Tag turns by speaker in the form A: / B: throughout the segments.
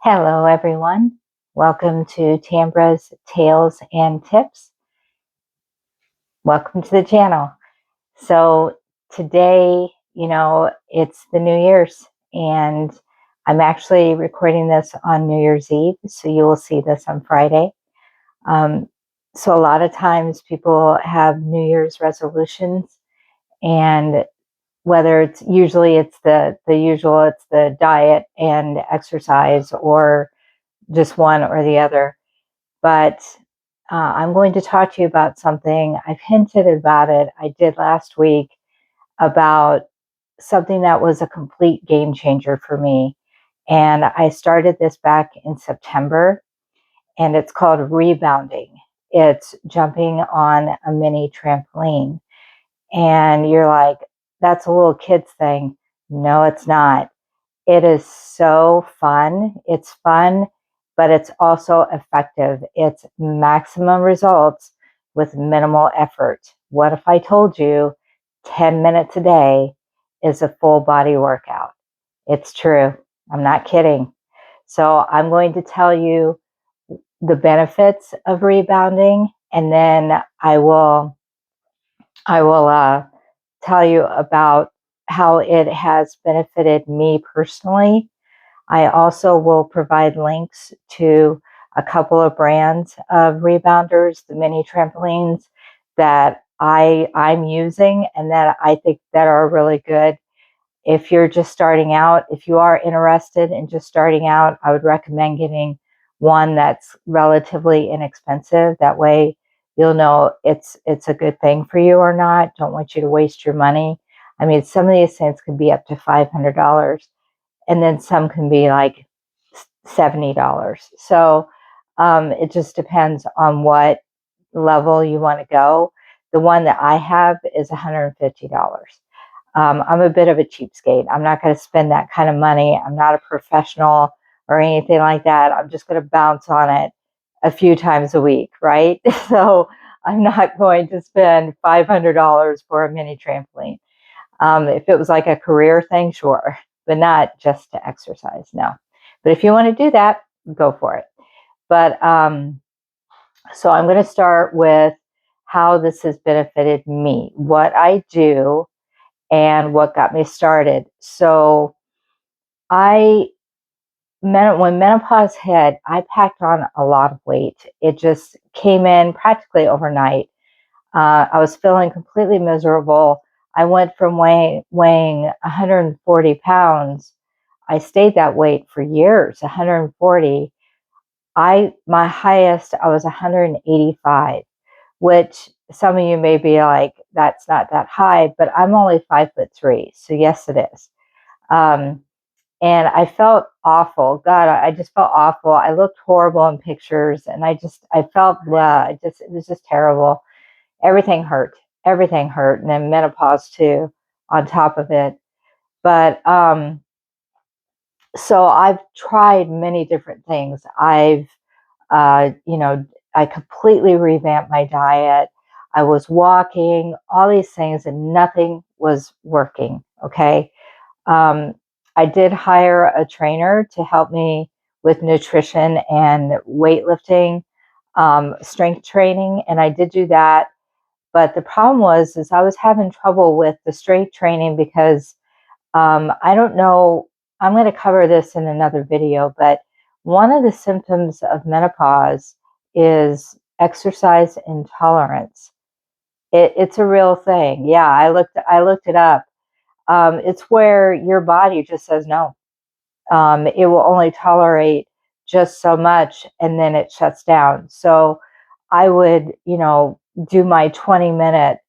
A: Hello, everyone. Welcome to Tambra's Tales and Tips. Welcome to the channel. So today, it's the New Year's, and I'm actually recording this on New Year's Eve, so you will see this on Friday. Um, so a lot of times people have New Year's resolutions, and whether it's usually it's the usual, it's the diet and exercise, or just one or the other. But I'm going to talk to you about something. I've hinted about it. I did last week about something that was a complete game changer for me. And I started this back in September, and it's called Rebounding. It's jumping on a mini trampoline. And you're like, that's a little kid's thing. No, it's not. It is so fun. It's fun, but it's also effective. It's maximum results with minimal effort. What if I told you 10 minutes a day is a full body workout? It's true. I'm not kidding. So I'm going to tell you the benefits of rebounding, and then I will tell you about how it has benefited me personally. I also will provide links to a couple of brands of rebounders, the mini trampolines that I'm using and that I think that are really good. If you're just starting out, if you are interested in just starting out, I would recommend getting one that's relatively inexpensive. That way you'll know it's a good thing for you or not. Don't want you to waste your money. I mean, some of these things can be up to $500, and then some can be like $70. So it just depends on what level you want to go. The one that I have is $150. I'm a bit of a cheapskate. I'm not going to spend that kind of money. I'm not a professional or anything like that. I'm just going to bounce on it a few times a week, right? So I'm not going to spend $500 for a mini trampoline. If it was like a career thing, sure, but not just to exercise, no. But if you want to do that, go for it. But so I'm going to start with how this has benefited me, what I do, and what got me started. So when menopause hit, I packed on a lot of weight. It just came in practically overnight. I was feeling completely miserable. I went from weighing 140 pounds. I stayed that weight for years, 140. My highest, I was 185, which some of you may be like, that's not that high, but I'm only 5'3". So yes, it is. Um, and I felt awful. God, I just felt awful. I looked horrible in pictures, and I felt, it was just terrible. Everything hurt. Everything hurt. And then menopause too, on top of it. But so I've tried many different things. Uh, you know, I completely revamped my diet. I was walking, all these things, and nothing was working. Okay. Um, I did hire a trainer to help me with nutrition and weightlifting, strength training, and I did do that. But the problem is I was having trouble with the strength training because I don't know. I'm going to cover this in another video, but one of the symptoms of menopause is exercise intolerance. It's a real thing. Yeah, I looked it up. It's where your body just says no. It will only tolerate just so much, and then it shuts down. So I would, do my 20-minute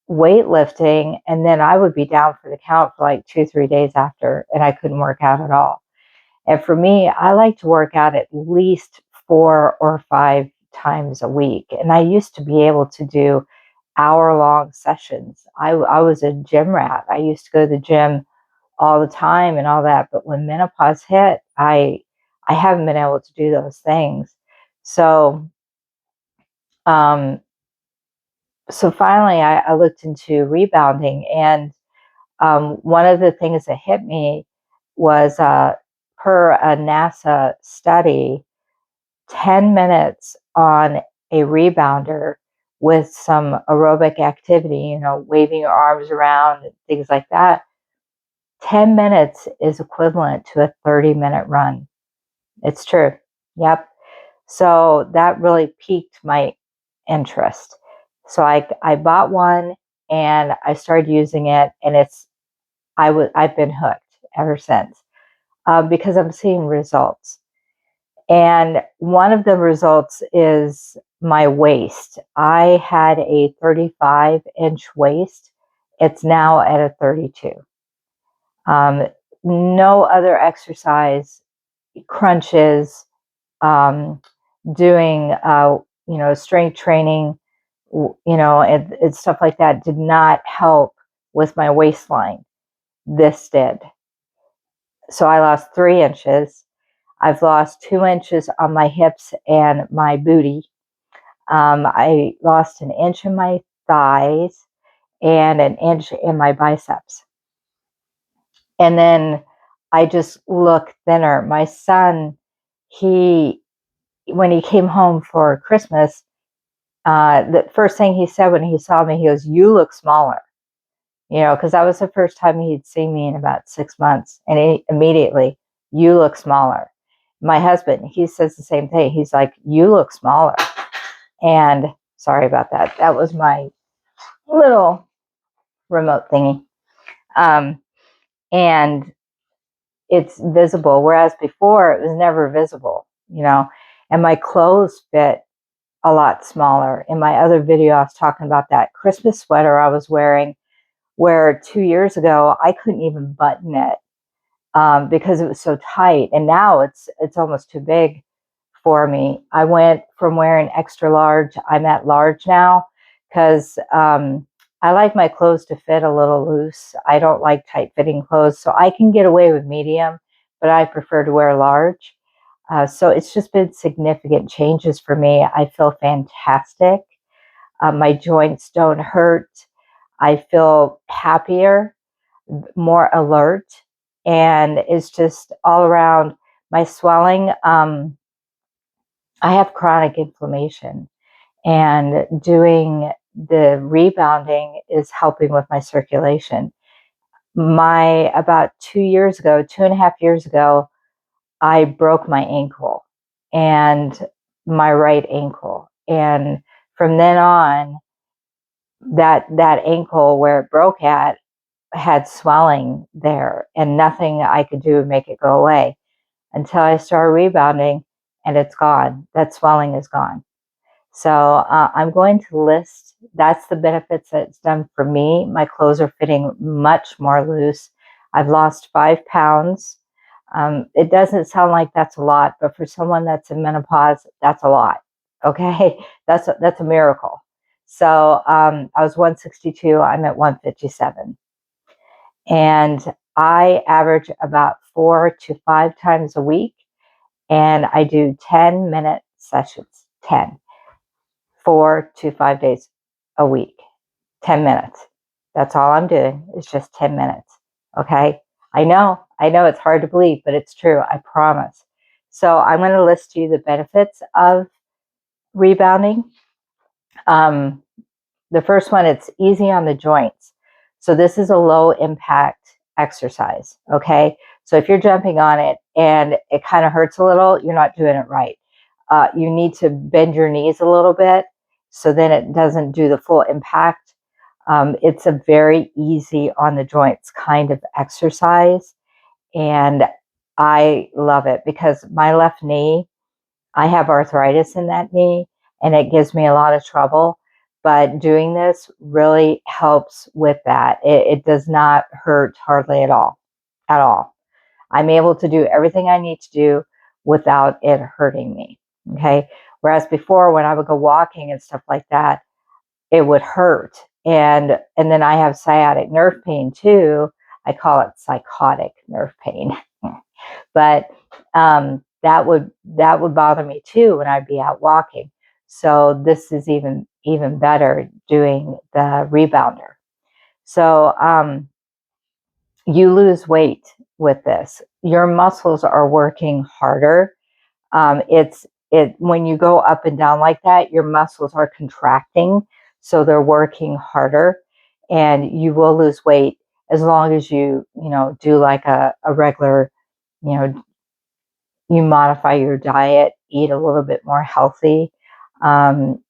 A: weightlifting, and then I would be down for the count for like 2, 3 days after, and I couldn't work out at all. And for me, I like to work out at least 4 or 5 times a week. And I used to be able to do hour-long sessions. I was a gym rat. I used to go to the gym all the time and all that. But when menopause hit, I haven't been able to do those things. So um, so finally, I looked into rebounding, and one of the things that hit me was per a NASA study, 10 minutes on a rebounder with some aerobic activity, waving your arms around and things like that, 10 minutes is equivalent to a 30-minute run. It's true. Yep. So that really piqued my interest. So I bought one and I started using it, and I've been hooked ever since, because I'm seeing results. And one of the results is my waist. I had a 35-inch waist. It's now at a 32. No other exercise, crunches, doing, strength training, and stuff like that did not help with my waistline. This did. So I lost 3 inches. I've lost 2 inches on my hips and my booty. I lost an inch in my thighs and an inch in my biceps. And then I just look thinner. My son, when he came home for Christmas, the first thing he said when he saw me, he goes, "You look smaller." Because that was the first time he'd seen me in about 6 months. And he immediately, "You look smaller." My husband, he says the same thing. He's like, "You look smaller." And sorry about that. That was my little remote thingy. And it's visible, whereas before it was never visible, and my clothes fit a lot smaller. In my other video, I was talking about that Christmas sweater I was wearing, where 2 years ago I couldn't even button it, because it was so tight, and now it's almost too big for me. I went from wearing extra large, I'm at large now, because I like my clothes to fit a little loose. I don't like tight fitting clothes, so I can get away with medium, but I prefer to wear large. So it's just been significant changes for me. I feel fantastic. My joints don't hurt. I feel happier, more alert, and it's just all around. My swelling, I have chronic inflammation, and doing the rebounding is helping with my circulation. About 2 years ago, 2.5 years ago, I broke my ankle, and my right ankle. And from then on, that ankle where it broke at had swelling there, and nothing I could do to make it go away until I started rebounding, and it's gone. That swelling is gone. So I'm going to list, that's the benefits that it's done for me. My clothes are fitting much more loose. I've lost 5 pounds. It doesn't sound like that's a lot, but for someone that's in menopause, that's a lot. Okay, that's a miracle. So I was 162. I'm at 157, and I average about 4 to 5 times a week, and I do 10-minute sessions. 4 to 5 days a week, 10 minutes. That's all I'm doing. It's just 10 minutes. Okay. I know it's hard to believe, but it's true. I promise. So I'm going to list to you the benefits of rebounding. The first one, it's easy on the joints. So this is a low impact exercise. Okay. So if you're jumping on it and it kind of hurts a little, you're not doing it right. You need to bend your knees a little bit, so then it doesn't do the full impact. It's a very easy on the joints kind of exercise. And I love it because my left knee, I have arthritis in that knee, and it gives me a lot of trouble. But doing this really helps with that. It does not hurt hardly at all. At all. I'm able to do everything I need to do without it hurting me. Okay. Whereas before, when I would go walking and stuff like that, it would hurt. And then I have sciatic nerve pain too. I call it psychotic nerve pain. But that would bother me too when I'd be out walking. So this is even better doing the rebounder. So you lose weight with this. Your muscles are working harder. It when you go up and down like that, your muscles are contracting, so they're working harder, and you will lose weight as long as you do like a regular, you know, you modify your diet, eat a little bit more healthy. Um,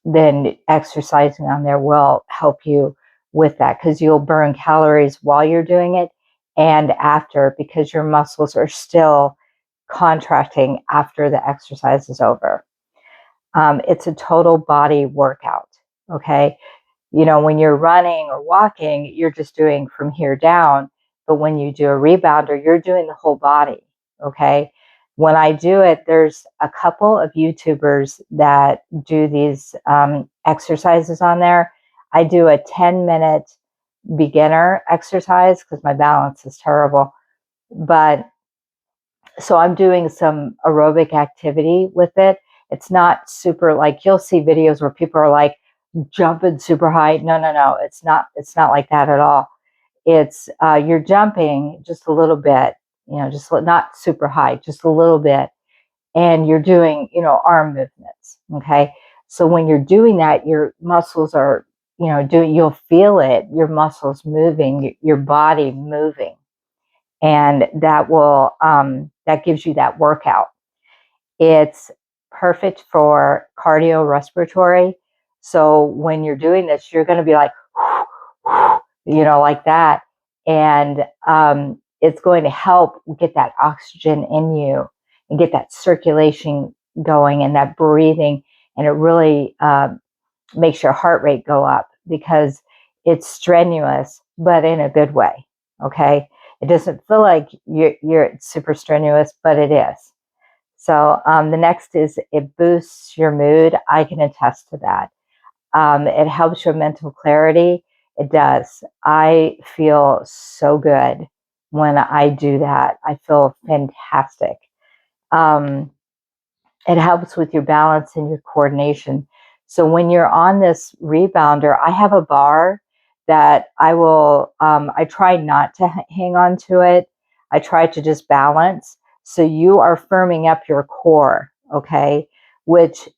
A: then exercising on there will help you with that because you'll burn calories while you're doing it and after, because your muscles are still contracting after the exercise is over. It's a total body workout. Okay. When you're running or walking, you're just doing from here down. But when you do a rebounder, you're doing the whole body. Okay. When I do it, there's a couple of YouTubers that do these exercises on there. I do a 10-minute beginner exercise because my balance is terrible. But so I'm doing some aerobic activity with it. It's not super, like you'll see videos where people are like jumping super high. No, no, no. It's not like that at all. It's you're jumping just a little bit, just not super high, just a little bit. And you're doing, arm movements. Okay. So when you're doing that, your muscles are, you'll feel it, your muscles moving, your body moving, and that gives you that workout. It's perfect for cardiorespiratory. So when you're doing this, you're going to be like, like that. And it's going to help get that oxygen in you and get that circulation going and that breathing. And it really makes your heart rate go up because it's strenuous, but in a good way. Okay. It doesn't feel like you're super strenuous, but it is. So the next is it boosts your mood. I can attest to that. It helps your mental clarity. It does. I feel so good when I do that. I feel fantastic. Um, it helps with your balance and your coordination. So when you're on this rebounder, I have a bar that I try not to hang on to it. I try to just balance. So you are firming up your core, okay? Which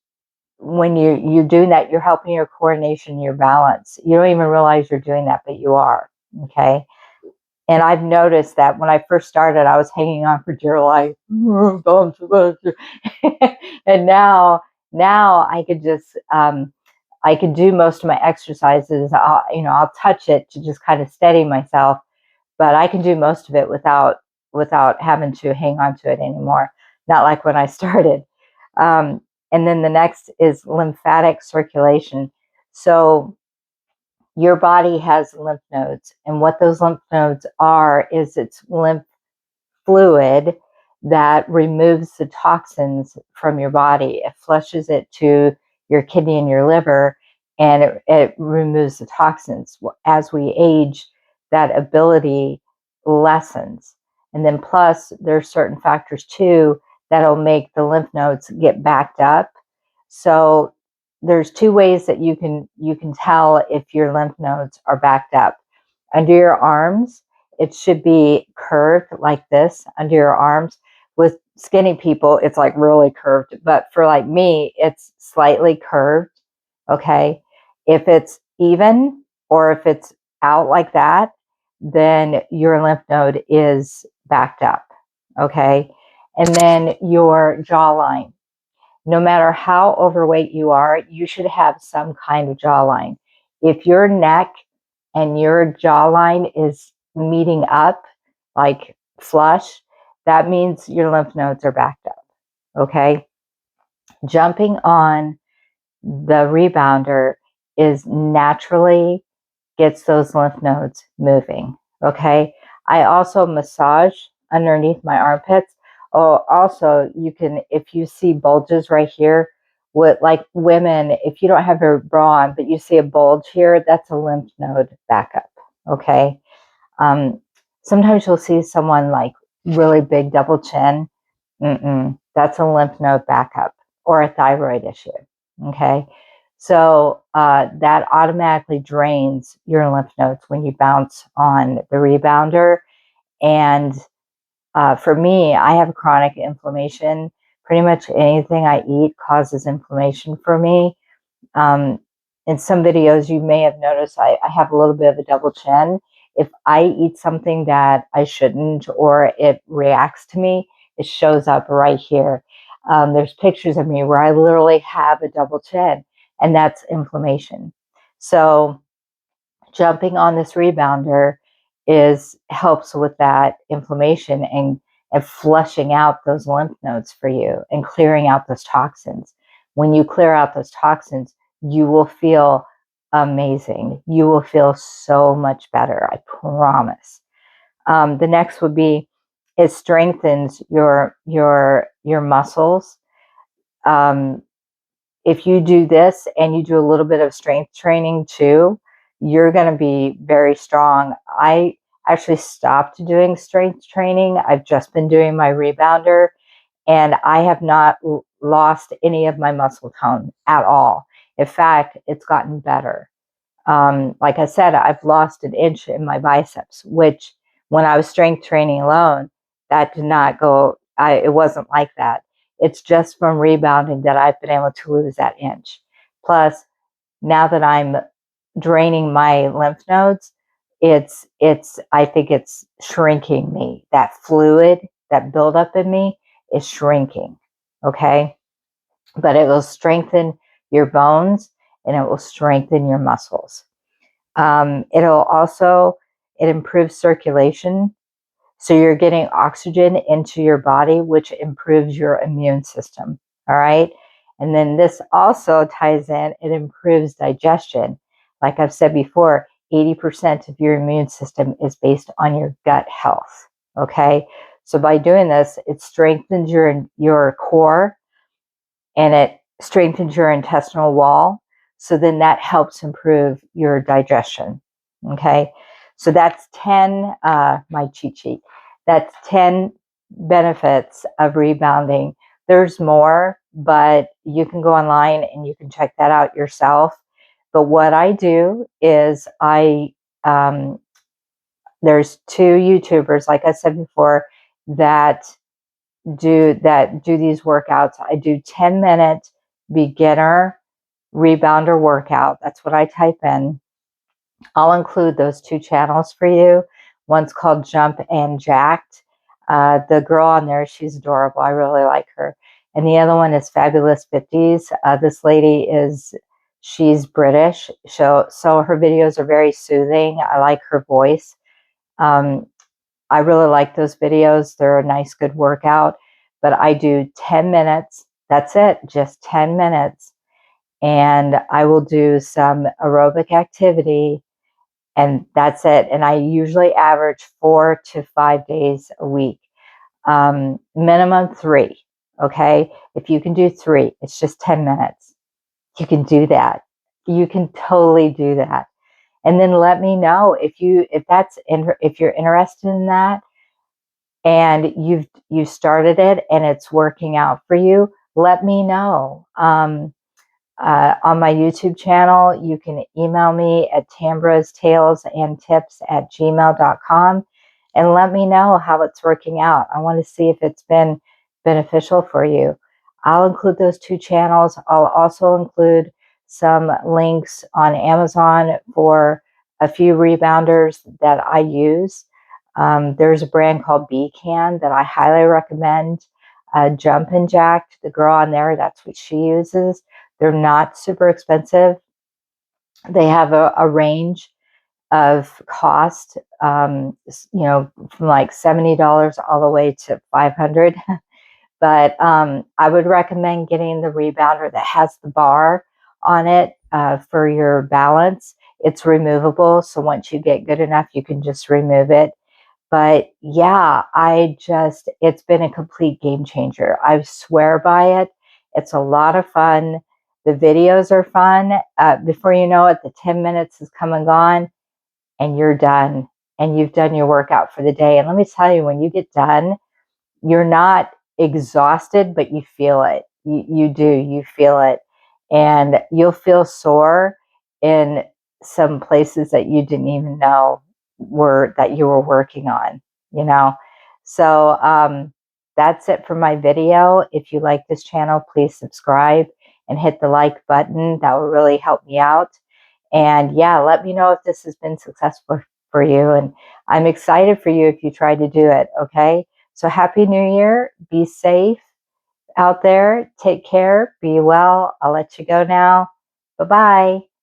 A: when you're doing that, you're helping your coordination, your balance. You don't even realize you're doing that, but you are, okay? And I've noticed that when I first started, I was hanging on for dear life. And now I could just, I could do most of my exercises. I'll touch it to just kind of steady myself, but I can do most of it without having to hang on to it anymore. Not like when I started. Um, and then the next is lymphatic circulation. So your body has lymph nodes, and what those lymph nodes are is it's lymph fluid that removes the toxins from your body. It flushes it to your kidney and your liver, and it removes the toxins. As we age, that ability lessens. And then plus there's certain factors too that'll make the lymph nodes get backed up. So there's two ways that you can tell if your lymph nodes are backed up. Under your arms, it should be curved like this under your arms. With skinny people, it's like really curved. But for like me, it's slightly curved. Okay. If it's even or if it's out like that, then your lymph node is backed up. Okay. And then your jawline. No matter how overweight you are, you should have some kind of jawline. If your neck and your jawline is meeting up, like flush, that means your lymph nodes are backed up. Okay. Jumping on the rebounder is naturally gets those lymph nodes moving. Okay. I also massage underneath my armpits. Oh, also, you can, if you see bulges right here, with like women, if you don't have your bra on, but you see a bulge here, that's a lymph node backup. Okay. Um, Sometimes you'll see someone like really big double chin. That's a lymph node backup or a thyroid issue. Okay. So that automatically drains your lymph nodes when you bounce on the rebounder. And For me, I have chronic inflammation. Pretty much anything I eat causes inflammation for me. In some videos, you may have noticed I have a little bit of a double chin. If I eat something that I shouldn't or it reacts to me, it shows up right here. There's pictures of me where I literally have a double chin, and that's inflammation. So jumping on this rebounder helps with that inflammation and flushing out those lymph nodes for you and clearing out those toxins. When you clear out those toxins, you will feel amazing. You will feel so much better, I promise. The next would be it strengthens your muscles. Um, if you do this and you do a little bit of strength training too, you're going to be very strong. I actually stopped doing strength training. I've just been doing my rebounder, and I have not lost any of my muscle tone at all. In fact, it's gotten better. Like I said, I've lost an inch in my biceps, which when I was strength training alone, that did not go, it wasn't like that. It's just from rebounding that I've been able to lose that inch. Plus, now that I'm draining my lymph nodes, I think it's shrinking me. That fluid, that buildup in me is shrinking. Okay. But it will strengthen your bones and it will strengthen your muscles. It improves circulation. So you're getting oxygen into your body, which improves your immune system. All right. And then this also ties in, it improves digestion. Like I've said before, 80% of your immune system is based on your gut health. Okay. So by doing this, it strengthens your core and it strengthens your intestinal wall. So then that helps improve your digestion. Okay. So that's 10, my cheat sheet. That's 10 benefits of rebounding. There's more, but you can go online and you can check that out yourself. But what I do is there's two YouTubers, like I said before, that do these workouts. I do 10-minute beginner rebounder workout. That's what I type in. I'll include those two channels for you. One's called Jump and Jacked. The girl on there, she's adorable. I really like her. And the other one is Fabulous 50s. This lady she's British. So her videos are very soothing. I like her voice. I really like those videos. They're a nice, good workout. But I do 10 minutes. That's it, just 10 minutes. And I will do some aerobic activity, and that's it. And I usually average 4 to 5 days a week, minimum 3. Okay. If you can do 3, it's just 10 minutes. You can do that. You can totally do that. And then let me know if you're interested in that and you started it and it's working out for you. Let me know. On my YouTube channel, you can email me at tambrastalesandtips@gmail.com and let me know how it's working out. I want to see if it's been beneficial for you. I'll include those two channels. I'll also include some links on Amazon for a few rebounders that I use. There's a brand called Can that I highly recommend. Jump and Jacked, the girl on there, that's what she uses. They're not super expensive. They have a range of cost, from like $70 all the way to $500. But I would recommend getting the rebounder that has the bar on it for your balance. It's removable, so once you get good enough, you can just remove it. But yeah, it's been a complete game changer. I swear by it. It's a lot of fun. The videos are fun. Before you know it, the 10 minutes has come and gone and you're done and you've done your workout for the day. And let me tell you, when you get done, you're not exhausted, but you feel it. You feel it. And you'll feel sore in some places that you didn't even know that you were working on, you know? So that's it for my video. If you like this channel, please subscribe and hit the like button. That will really help me out. And yeah, let me know if this has been successful for you. And I'm excited for you if you try to do it. Okay. So Happy New Year. Be safe out there. Take care. Be well. I'll let you go now. Bye-bye.